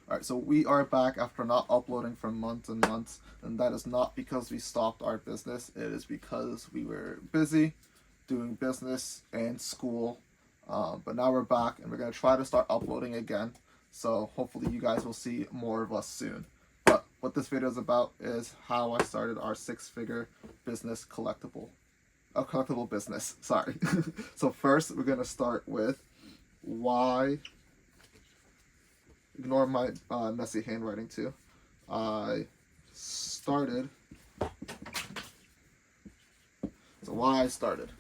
Alright, so we are back after not uploading for months and months, and that is not because we stopped our business. It is because we were busy doing business and school. But now we're back, and we're going to try to start uploading again. So hopefully you guys will see more of us soon. But what this video is about is how I started our six-figure business collectible business, sorry. So first, we're going to start with why... Ignore my messy handwriting too. I started. So why I started.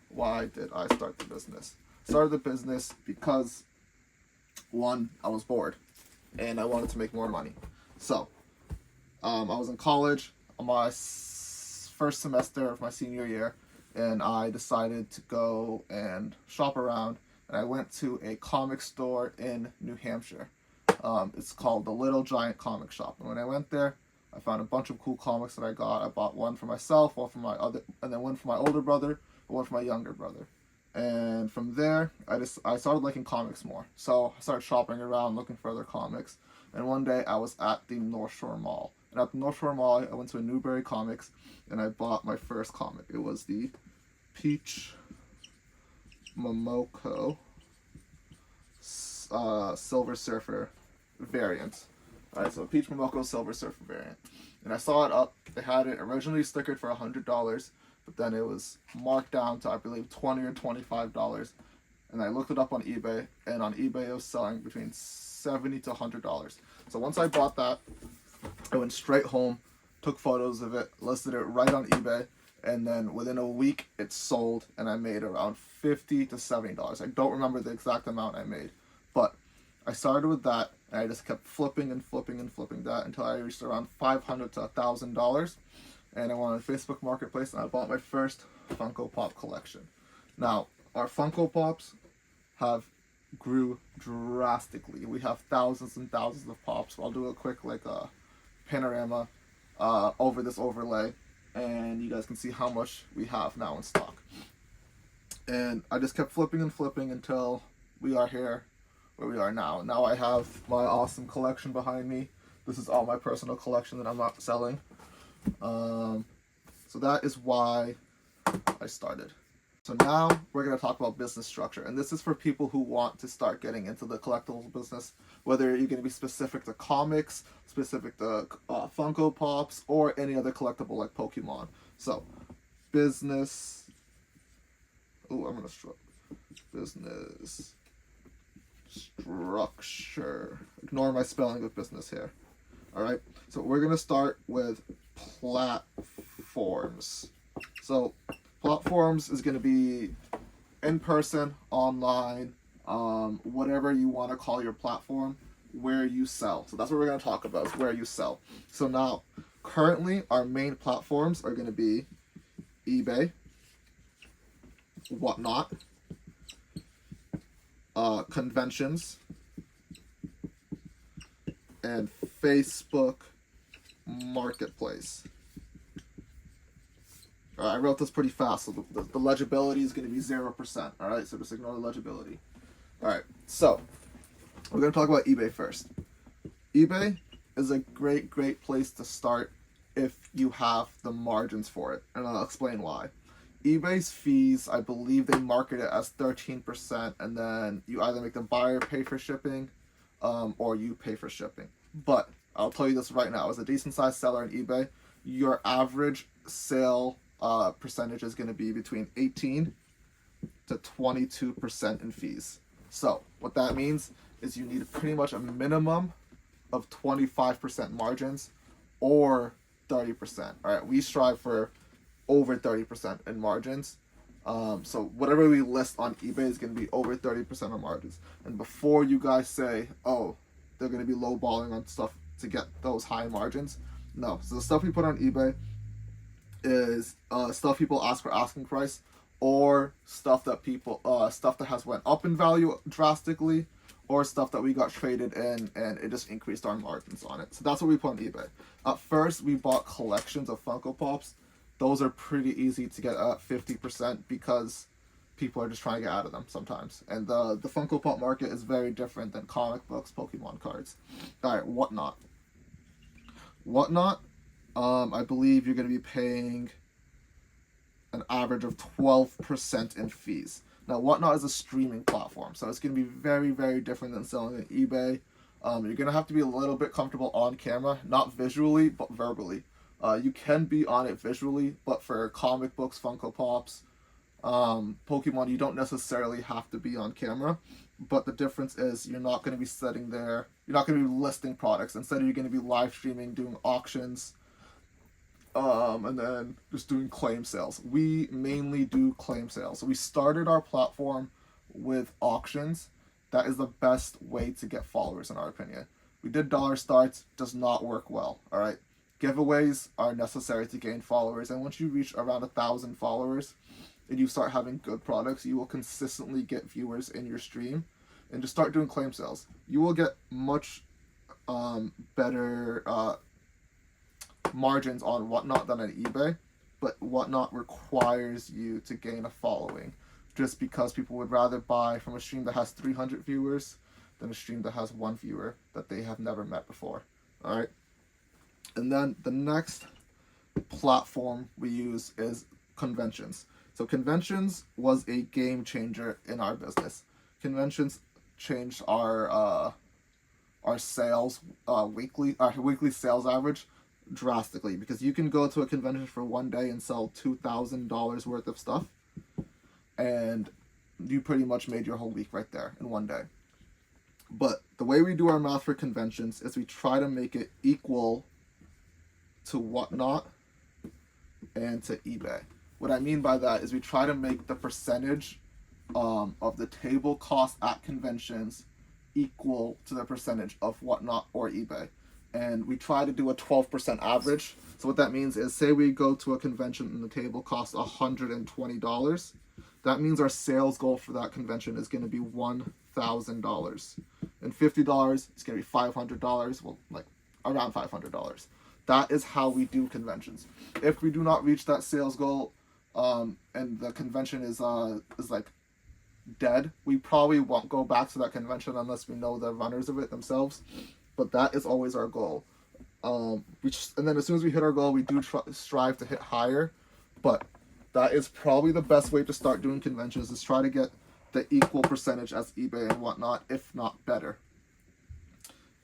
Why did I start the business? Started the business because, one, I was bored and I wanted to make more money. So I was in college on my first semester of my senior year, and I decided to go and shop around. And I went to a comic store in New Hampshire. It's called the Little Giant Comic Shop. And when I went there, I found a bunch of cool comics that I got. I bought one for myself, one for my other, and then one for my older brother, and one for my younger brother. And from there, I started liking comics more. So I started shopping around, looking for other comics. And one day, I was at the North Shore Mall. And at the North Shore Mall, I went to a Newberry Comics, and I bought my first comic. It was the Peach Momoko Silver Surfer variant. Alright, so Peach Momoko Silver Surfer variant. And I saw it up. They had it originally stickered for $100, but then it was marked down to, I believe, $20 or $25. And I looked it up on eBay, and on eBay it was selling between $70 to $100. So once I bought that, I went straight home, took photos of it, listed it right on eBay, and then within a week it sold, and I made around $50 to $70. I don't remember the exact amount I made, but I started with that, and I just kept flipping and flipping and flipping that until I reached around $500 to $1,000. And I went on Facebook Marketplace, and I bought my first Funko Pop collection. Now, our Funko Pops have grew drastically. We have thousands and thousands of pops. I'll do a quick panorama over this overlay, and you guys can see how much we have now in stock. And I just kept flipping and flipping until we are here where we are now. Now I have my awesome collection behind me. This is all my personal collection that I'm not selling. So that is why I started. So now we're going to talk about business structure. And this is for people who want to start getting into the collectibles business, whether you're going to be specific to comics, specific to Funko Pops, or any other collectible like Pokemon. So, business... Oh, I'm going to struggle. Business structure. Ignore my spelling of business here. Alright, so we're going to start with platforms. So, platforms is going to be in person, online, whatever you want to call your platform, where you sell. So that's what we're going to talk about, is where you sell. So now, currently, our main platforms are going to be eBay, Whatnot, conventions, and Facebook Marketplace. I wrote this pretty fast, so the legibility is going to be 0%. Alright, so just ignore the legibility. Alright, so we're going to talk about eBay first. eBay is a great place to start if you have the margins for it, and I'll explain why. eBay's fees, I believe they market it as 13%, and then you either make the buyer pay for shipping, or you pay for shipping. But I'll tell you this right now, as a decent sized seller on eBay, your average sale percentage is going to be between 18 to 22% in fees. So what that means is you need pretty much a minimum of 25% margins or 30%. All right, we strive for over 30% in margins. So whatever we list on eBay is going to be over 30% of margins. And before you guys say, oh, they're going to be lowballing on stuff to get those high margins, no. So the stuff we put on eBay is stuff people ask for asking price, or stuff that has went up in value drastically, or stuff that we got traded in and it just increased our margins on it. So that's what we put on eBay. At first, we bought collections of Funko Pops. Those are pretty easy to get at 50% because people are just trying to get out of them sometimes. And the Funko Pop market is very different than comic books, Pokemon cards. All right, Whatnot. Whatnot, I believe you're going to be paying an average of 12% in fees. Now, Whatnot is a streaming platform, so it's going to be very, very different than selling on eBay. You're going to have to be a little bit comfortable on camera, not visually, but verbally. You can be on it visually, but for comic books, Funko Pops, Pokemon, you don't necessarily have to be on camera. But the difference is you're not going to be sitting there, you're not going to be listing products. Instead, you're going to be live streaming, doing auctions, and then just doing claim sales. We mainly do claim sales. So we started our platform with auctions. That is the best way to get followers, in our opinion. We did dollar starts, does not work well. All right, giveaways are necessary to gain followers, and once you reach around 1,000 followers and you start having good products, you will consistently get viewers in your stream. And just start doing claim sales. You will get much better margins on Whatnot than on eBay, but Whatnot requires you to gain a following, just because people would rather buy from a stream that has 300 viewers than a stream that has one viewer that they have never met before. All right, and then the next platform we use is conventions. So conventions was a game changer in our business. Conventions changed our sales weekly, our weekly sales average drastically, because you can go to a convention for one day and sell $2,000 worth of stuff, and you pretty much made your whole week right there in one day. But the way we do our math for conventions is we try to make it equal to Whatnot and to eBay. What I mean by that is we try to make the percentage of the table cost at conventions equal to the percentage of Whatnot or eBay. And we try to do a 12% average. So what that means is, say we go to a convention and the table costs $120. That means our sales goal for that convention is going to be $1,000. And $50 is going to be $500. Well, like around $500. That is how we do conventions. If we do not reach that sales goal, and the convention is like dead, we probably won't go back to that convention unless we know the runners of it themselves. But that is always our goal. And then as soon as we hit our goal, we do strive to hit higher. But that is probably the best way to start doing conventions, is try to get the equal percentage as eBay and Whatnot, if not better.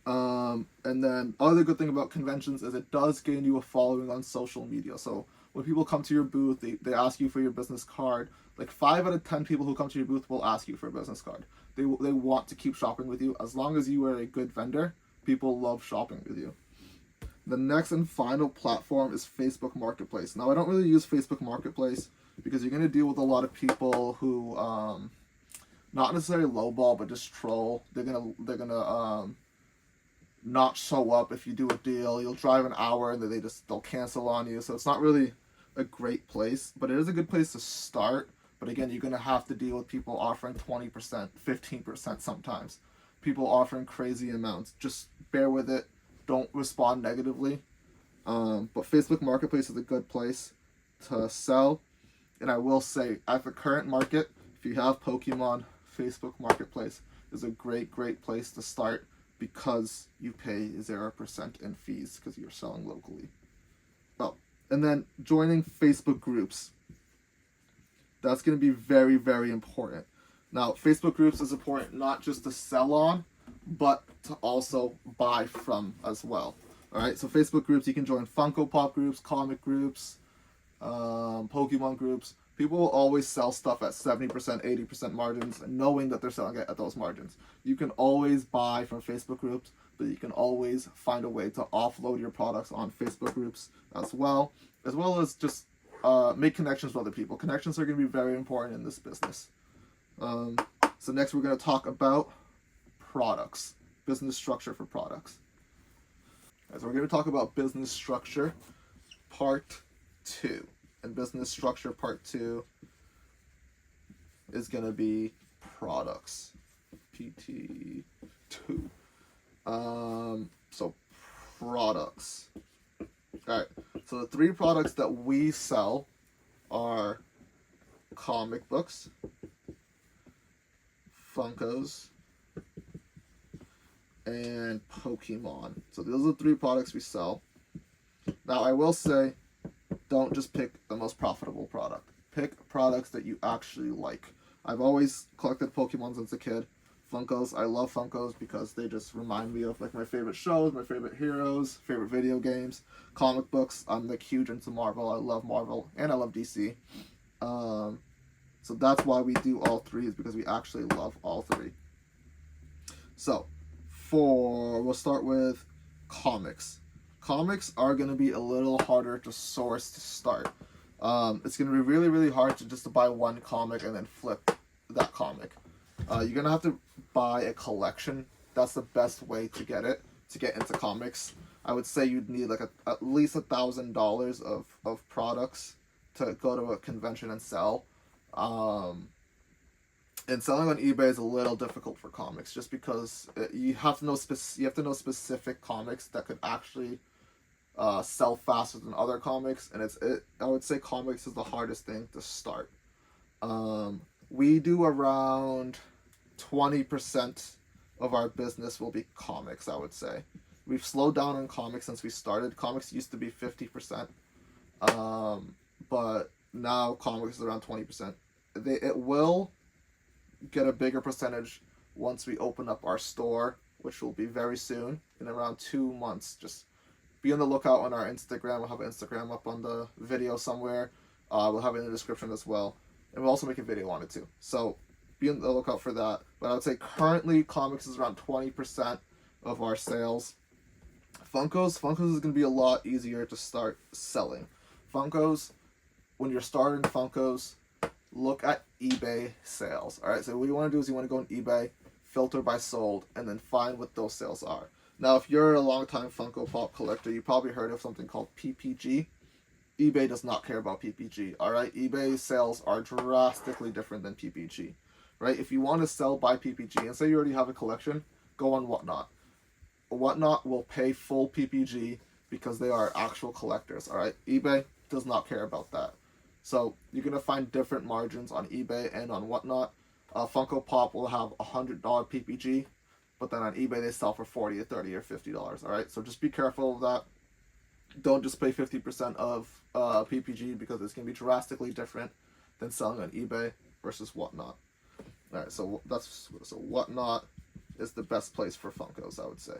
And then other good thing about conventions is it does gain you a following on social media. So when people come to your booth, they ask you for your business card. Like 5 out of 10 people who come to your booth will ask you for a business card. They want to keep shopping with you. As long as you are a good vendor, people love shopping with you. The next and final platform is Facebook Marketplace. Now, I don't really use Facebook Marketplace because you're going to deal with a lot of people who, not necessarily lowball, but just troll. They're gonna not show up if you do a deal. You'll drive an hour and then they'll cancel on you. So it's not really a great place, but it is a good place to start. But again, you're going to have to deal with people offering 20%, 15% sometimes. People offering crazy amounts. Just bear with it. Don't respond negatively. But Facebook Marketplace is a good place to sell. And I will say, at the current market, if you have Pokemon, Facebook Marketplace is a great, great place to start, because you pay 0% in fees because you're selling locally. Oh, and then joining Facebook groups. That's going to be very, very important. Now, Facebook groups is important not just to sell on, but to also buy from as well. All right, so Facebook groups, you can join Funko Pop groups, comic groups, Pokemon groups. People will always sell stuff at 70%, 80% margins, knowing that they're selling it at those margins. You can always buy from Facebook groups, but you can always find a way to offload your products on Facebook groups as well as just make connections with other people. Connections are going to be very important in this business. So next we're going to talk about products, business structure for products. So we're going to talk about business structure part 2. And business structure part 2 is going to be products. PT2. So products. Alright, so the 3 products that we sell are comic books, Funkos, and Pokemon. So those are the 3 products we sell. Now I will say, don't just pick the most profitable product. Pick products that you actually like. I've always collected Pokemon since a kid. Funkos, I love Funkos because they just remind me of like my favorite shows, my favorite heroes, favorite video games, comic books. I'm like huge into Marvel. I love Marvel and I love DC. So that's why we do all 3, is because we actually love all 3. So we'll start with comics. Comics are going to be a little harder to source to start. It's going to be really, really hard to buy one comic and then flip that comic. You're going to have to buy a collection. That's the best way to get into comics. I would say you'd need like at least $1,000 of products to go to a convention and sell. And selling on eBay is a little difficult for comics, just because you have to know specific comics that could actually sell faster than other comics, and I would say comics is the hardest thing to start. We do around 20% of our business will be comics, I would say. We've slowed down on comics since we started. Comics used to be 50%, but now comics is around 20%. It will get a bigger percentage once we open up our store, which will be very soon, in around 2 months. Just be on the lookout on our Instagram. We'll have an Instagram up on the video somewhere. We'll have it in the description as well. And we'll also make a video on it too. So be on the lookout for that. But I would say currently comics is around 20% of our sales. Funkos is going to be a lot easier to start selling. Funkos, when you're starting Funkos, look at eBay sales. Alright, so what you want to do is you want to go on eBay, filter by sold, and then find what those sales are. Now, if you're a long-time Funko Pop collector, you probably heard of something called PPG. eBay does not care about PPG. Alright, eBay sales are drastically different than PPG. Right? If you want to sell by PPG, and say you already have a collection, go on Whatnot. Whatnot will pay full PPG because they are actual collectors. Alright, eBay does not care about that. So you're going to find different margins on eBay and on Whatnot. Funko Pop will have $100 PPG, but then on eBay they sell for $40 or $30 or $50. All right, so just be careful of that. Don't just pay 50% of PPG, because it's going to be drastically different than selling on eBay versus Whatnot. All right, so Whatnot is the best place for Funkos, I would say.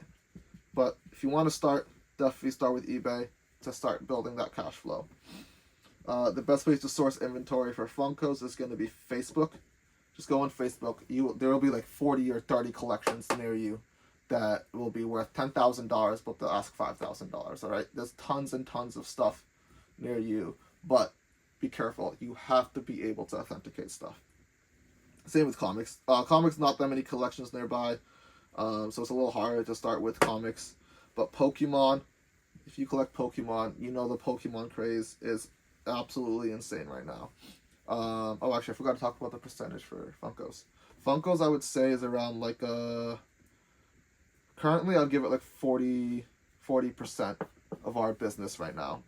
But if you want to start, definitely start with eBay to start building that cash flow. The best place to source inventory for Funkos is going to be Facebook. Just go on Facebook. There will be like 40 or 30 collections near you that will be worth $10,000, but they'll ask $5,000. All right, there's tons and tons of stuff near you, but be careful. You have to be able to authenticate stuff. Same with comics. Comics, not that many collections nearby, so it's a little harder to start with comics. But Pokemon, if you collect Pokemon, you know the Pokemon craze is absolutely insane right now. Oh, actually, I forgot to talk about the percentage for Funkos. Funkos, I would say, is around like currently I'd give it like 40% of our business right now.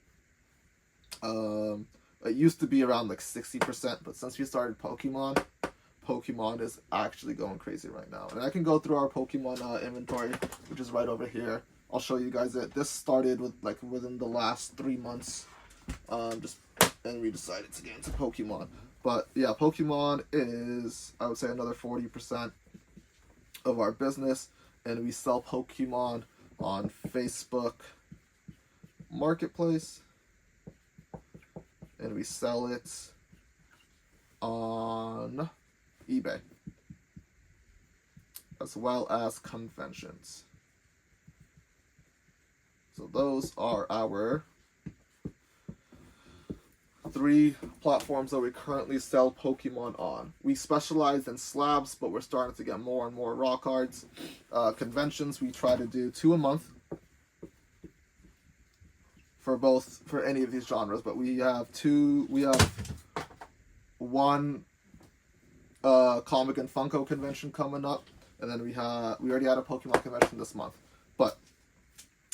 It used to be around like 60%, but since we started Pokemon is actually going crazy right now. And I can go through our Pokemon inventory, which is right over here. I'll show you guys it. This started with like within the last 3 months. And we decided to get into Pokemon. But yeah, Pokemon is, I would say, another 40% of our business, and we sell Pokemon on Facebook Marketplace, and we sell it on eBay, as well as conventions. So those are our 3 platforms that we currently sell Pokemon on. We specialize in slabs, but we're starting to get more and more raw cards. Conventions, we try to do 2 a month for any of these genres, but we have 1 comic and Funko convention coming up, and then we already had a Pokemon convention this month. But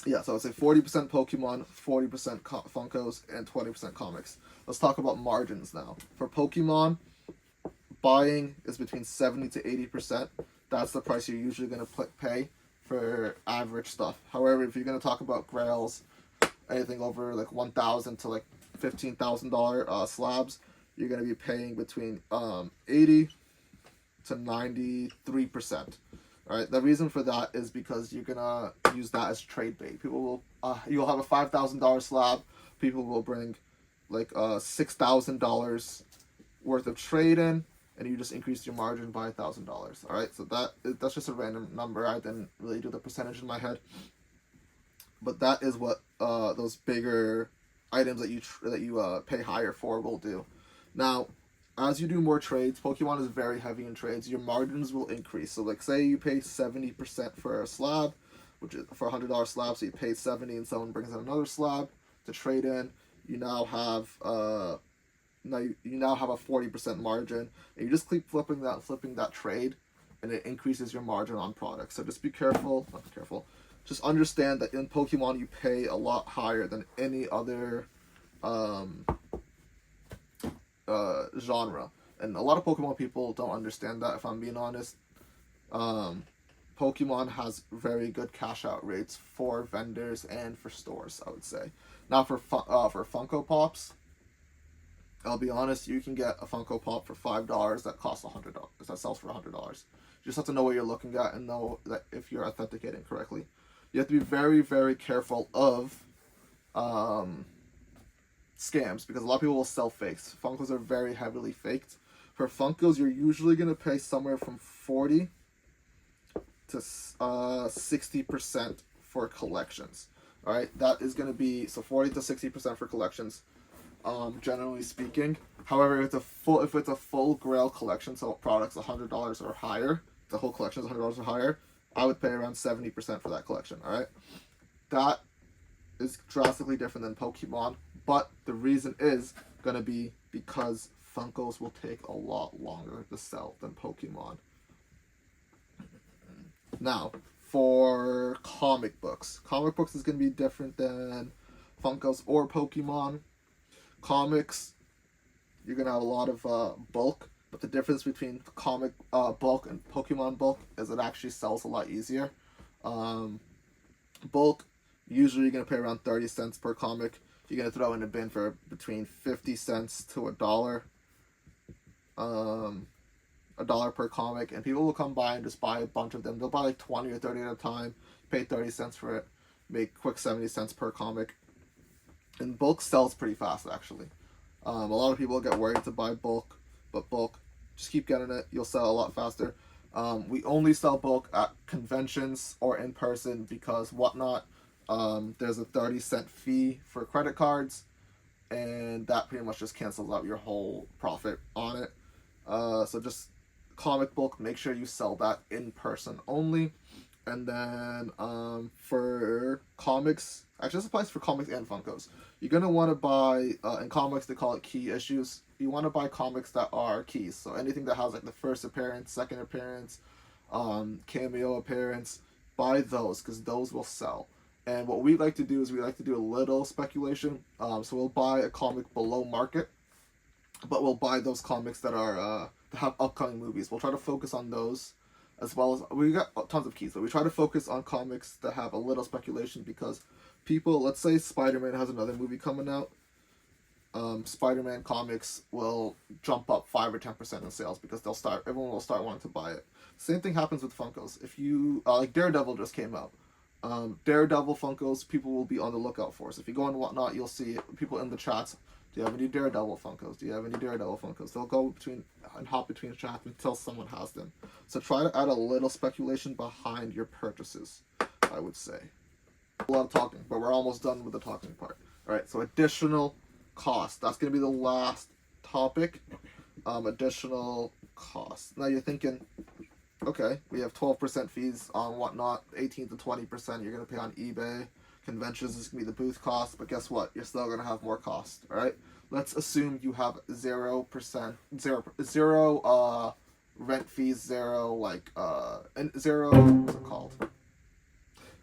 yeah, so I'd say 40% Pokemon, 40% Funkos, and 20% comics. Let's talk about margins now. For Pokemon, buying is between 70 to 80%. That's the price you're usually going to pay for average stuff. However, if you're going to talk about grails, anything over like $1,000 to like $15,000 slabs, you're going to be paying between 80 to 93%. All right. The reason for that is because you're gonna use that as trade bait. People will you'll have a $5,000 slab. People will bring like $6,000 worth of trade in, and you just increase your margin by $1,000. All right. So that's just a random number. I didn't really do the percentage in my head, but that is what those bigger items that you pay higher for will do. Now, as you do more trades, Pokemon is very heavy in trades. Your margins will increase. So, like, say you pay 70% for a slab, which is for a $100 slab. So you pay 70, and someone brings in another slab to trade in. You now have you now have a 40% margin, and you just keep flipping that trade, and it increases your margin on products. So just be careful. Not be careful. Just understand that in Pokemon you pay a lot higher than any other genre, and a lot of Pokemon people don't understand that, if I'm being honest. Pokemon has very good cash out rates for vendors and for stores, I would say. Now for Funko Pops, I'll be honest, you can get a Funko Pop for $5 that costs $100, that sells for $100. You just have to know what you're looking at and know that if you're authenticating correctly. You have to be very, very careful of scams, because a lot of people will sell fakes. Funkos are very heavily faked. For Funkos, you're usually going to pay somewhere from 40 to 60% for collections. All right, that is going to be, so 40 to 60% for collections, generally speaking. However, if it's a full Grail collection, so products $100 or higher, the whole collection is $100 or higher, I would pay around 70% for that collection. All right, that is drastically different than Pokemon, but the reason is going to be because Funkos will take a lot longer to sell than Pokemon. Now, for comic books is going to be different than Funkos or Pokemon. Comics, you're going to have a lot of bulk, but the difference between comic bulk and Pokemon bulk is it actually sells a lot easier. Bulk, usually you're going to pay around 30 cents per comic. You're going to throw in a bin for between 50 cents to $1. $1 per comic, and people will come by and just buy a bunch of them. They'll buy like 20 or 30 at a time, pay 30 cents for it, make quick 70 cents per comic. And bulk sells pretty fast, actually. A lot of people get worried to buy bulk, but bulk, just keep getting it. You'll sell a lot faster. We only sell bulk at conventions or in person because Whatnot, there's a 30-cent fee for credit cards, and that pretty much just cancels out your whole profit on it. So just comic bulk, make sure you sell that in person only. And then for comics, actually this applies for comics and Funkos. You're going to want to buy, in comics they call it key issues. You want to buy comics that are keys. So anything that has like the first appearance, second appearance, cameo appearance, buy those because those will sell. And what we like to do is we like to do a little speculation. So we'll buy a comic below market, but we'll buy those comics that are that have upcoming movies. We'll try to focus on those, as well as we got tons of keys, but we try to focus on comics that have a little speculation because people, let's say Spider-Man has another movie coming out, Spider-Man comics will jump up 5 or 10% in sales because everyone will start wanting to buy it. Same thing happens with Funkos. If you like Daredevil just came out. Daredevil Funkos, people will be on the lookout for. So if you go on Whatnot, you'll see people in the chats. Do you have any Daredevil Funkos? Do you have any Daredevil Funkos? They'll go between and hop between chats until someone has them. So try to add a little speculation behind your purchases, I would say. A lot of talking, but we're almost done with the talking part. All right, so additional cost. That's going to be the last topic. Additional cost. Now you're thinking, okay, we have 12% fees on Whatnot, 18 to 20% you're going to pay on eBay. Conventions is going to be the booth cost, but guess what? You're still going to have more cost, all right? Let's assume you have 0% rent fees, and zero, what's it called?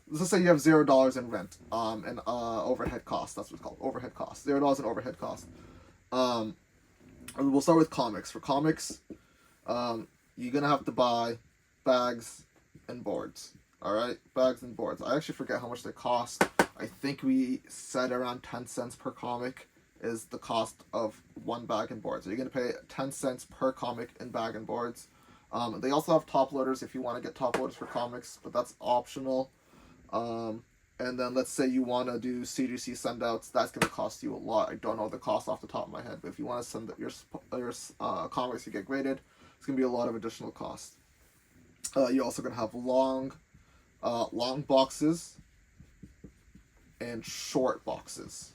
Let's just say you have $0 in rent, and overhead costs. That's what it's called, overhead costs. $0 in overhead costs. We'll start with comics. For comics, you're gonna have to buy bags and boards. All right, bags and boards. I actually forget how much they cost. I think we said around 10 cents per comic is the cost of one bag and board. So you're gonna pay 10 cents per comic in bag and boards. They also have top loaders if you want to get top loaders for comics, but that's optional. And then let's say you want to do CGC sendouts, that's going to cost you a lot. I don't know the cost off the top of my head, but if you want to send your comics to get graded, it's going to be a lot of additional cost. You're also going to have long boxes and short boxes.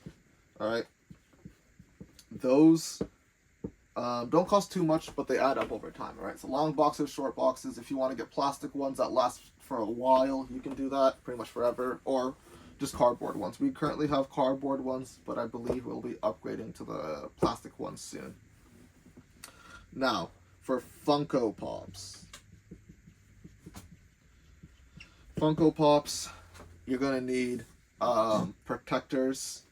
All right, those don't cost too much, but they add up over time. All right, so long boxes, short boxes. If you want to get plastic ones that last for a while, you can do that pretty much forever, or just cardboard ones. We currently have cardboard ones, but I believe we'll be upgrading to the plastic ones soon. Now, for Funko Pops. Funko Pops, you're going to need protectors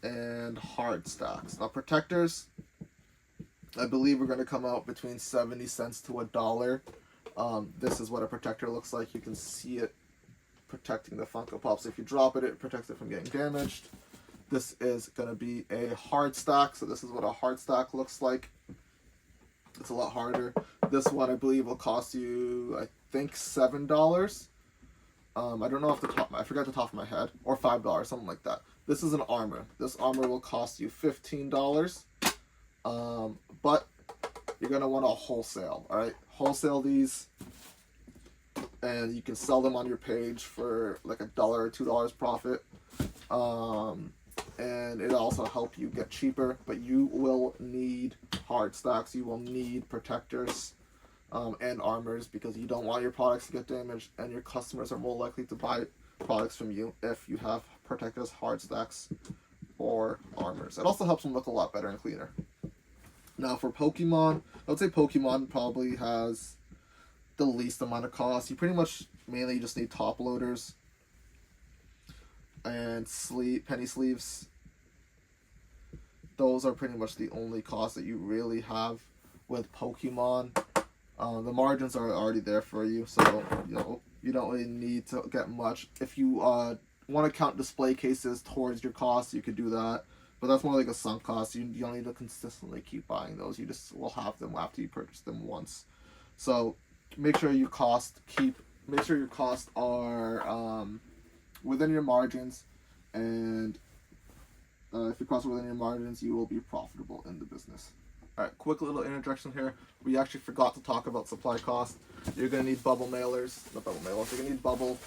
and hard stacks. Now, protectors, I believe we're going to come out between 70 cents to $1. This is what a protector looks like. You can see it protecting the Funko Pops. If you drop it, it protects it from getting damaged. This is going to be a hard stack. So this is what a hard stack looks like. It's a lot harder. This one, I believe, will cost you, I think, $7. I don't know off the top. I forgot the top of my head. Or $5, something like that. This is an armor. This armor will cost you $15. But you're going to want to wholesale, all right? Wholesale these, and you can sell them on your page for like $1 or $2 profit. And it'll also help you get cheaper, but you will need hard stacks. You will need protectors and armors, because you don't want your products to get damaged, and your customers are more likely to buy products from you if you have protectors, hard stacks, or armors. It also helps them look a lot better and cleaner. Now for Pokemon, I would say Pokemon probably has the least amount of cost. You pretty much mainly just need top loaders and penny sleeves. Those are pretty much the only costs that you really have with Pokemon. The margins are already there for you, so you don't really need to get much. If you want to count display cases towards your costs, you could do that. But that's more like a sunk cost. You don't need to consistently keep buying those. You just will have them after you purchase them once. So make sure your costs are within your margins, and if your costs are within your margins, you will be profitable in the business. All right, quick little interjection here. We actually forgot to talk about supply cost. You're gonna need bubble mailers. Not bubble mailers. You're gonna need bubble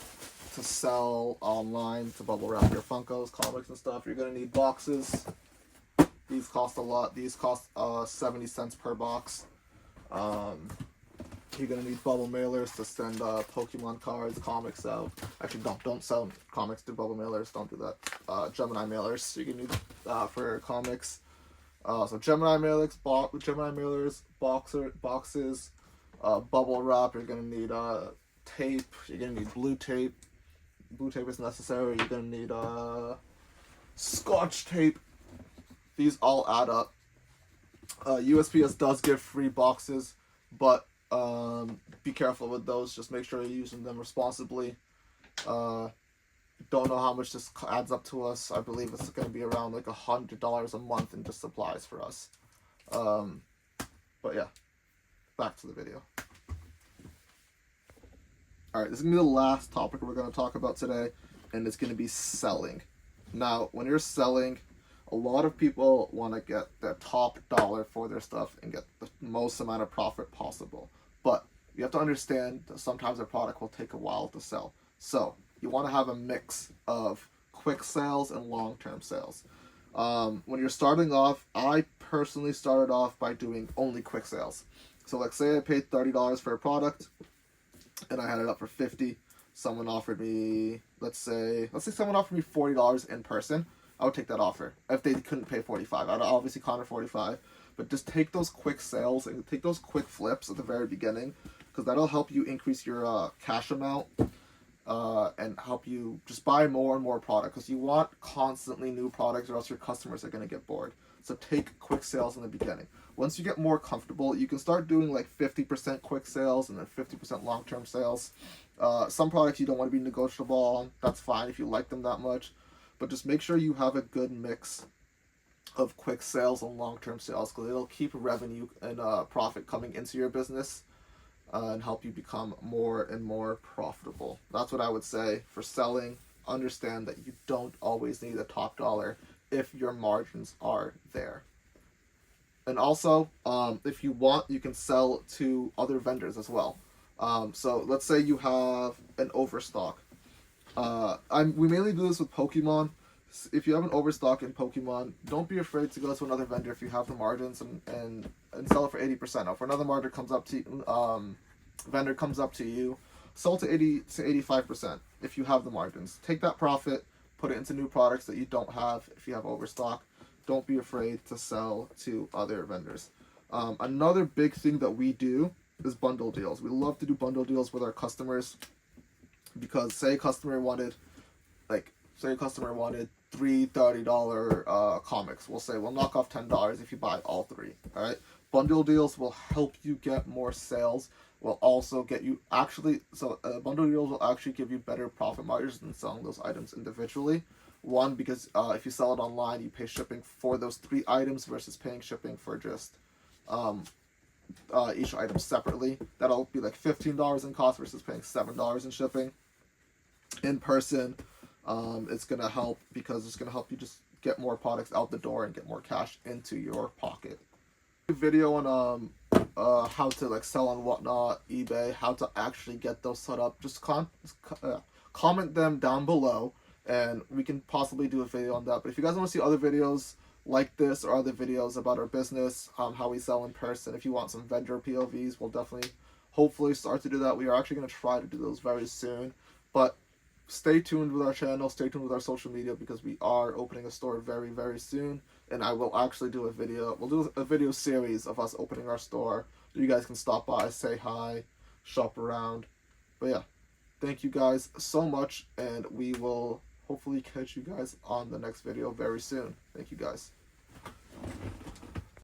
to sell online, to bubble wrap your Funkos, comics, and stuff. You're gonna need boxes. These cost a lot. These cost 70 cents per box. You're gonna need bubble mailers to send Pokemon cards, comics out. Actually, don't sell comics to bubble mailers. Don't do that. Gemini mailers. You're gonna need for comics. So Gemini mailers, boxes, bubble wrap. You're gonna need tape. You're gonna need blue tape. Blue tape is necessary. You're gonna need Scotch tape. These all add up. USPS does give free boxes, but be careful with those. Just make sure you're using them responsibly. Don't know how much this adds up to us. I believe it's going to be around like $100 a month in just supplies for us. But yeah, back to the video. Alright, this is going to be the last topic we're going to talk about today, and it's going to be selling. Now, when you're selling, a lot of people want to get their top dollar for their stuff and get the most amount of profit possible. But you have to understand that sometimes a product will take a while to sell. So, you want to have a mix of quick sales and long-term sales. When you're starting off, I personally started off by doing only quick sales. So, like, say I paid $30 for a product, and I had it up for $50. Someone offered me, let's say someone offered me $40 in person. I would take that offer. If they couldn't pay $45, I'd obviously counter $45. But just take those quick sales and take those quick flips at the very beginning, because that'll help you increase your cash amount and help you just buy more and more product, because you want constantly new products, or else your customers are going to get bored. So take quick sales in the beginning. Once you get more comfortable, you can start doing like 50% quick sales and then 50% long-term sales. Some products you don't want to be negotiable on. That's fine if you like them that much. But just make sure you have a good mix of quick sales and long-term sales, because it'll keep revenue and profit coming into your business and help you become more and more profitable. That's what I would say for selling. Understand that you don't always need a top dollar if your margins are there. And also, if you want, you can sell to other vendors as well. So let's say you have an overstock. We mainly do this with Pokemon. If you have an overstock in Pokemon, don't be afraid to go to another vendor if you have the margins and sell it for 80%. Now, if another vendor comes up to you, sell to 80 to 85% if you have the margins. Take that profit, put it into new products that you don't have if you have overstock. Don't be afraid to sell to other vendors. Another big thing that we do is bundle deals. We love to do bundle deals with our customers, because say a customer wanted three $30 comics. We'll say we'll knock off $10 if you buy all three. All right. Bundle deals will help you get more sales. Will also get you bundle deals will actually give you better profit margins than selling those items individually. One, because if you sell it online, you pay shipping for those 3 items versus paying shipping for just each item separately. That'll be like $15 in cost versus paying $7 in shipping. In person, it's gonna help because it's gonna help you just get more products out the door and get more cash into your pocket. Video on how to like sell on whatnot, eBay, how to actually get those set up. Just comment them down below, and we can possibly do a video on that. But if you guys want to see other videos like this or other videos about our business, how we sell in person, if you want some vendor POVs, we'll definitely hopefully start to do that. We are actually going to try to do those very soon, but stay tuned with our channel, stay tuned with our social media, because we are opening a store very, very soon. And I will actually do a video. We'll do a video series of us opening our store. You guys can stop by, say hi, shop around. But yeah, thank you guys so much, and we will hopefully catch you guys on the next video very soon. Thank you guys.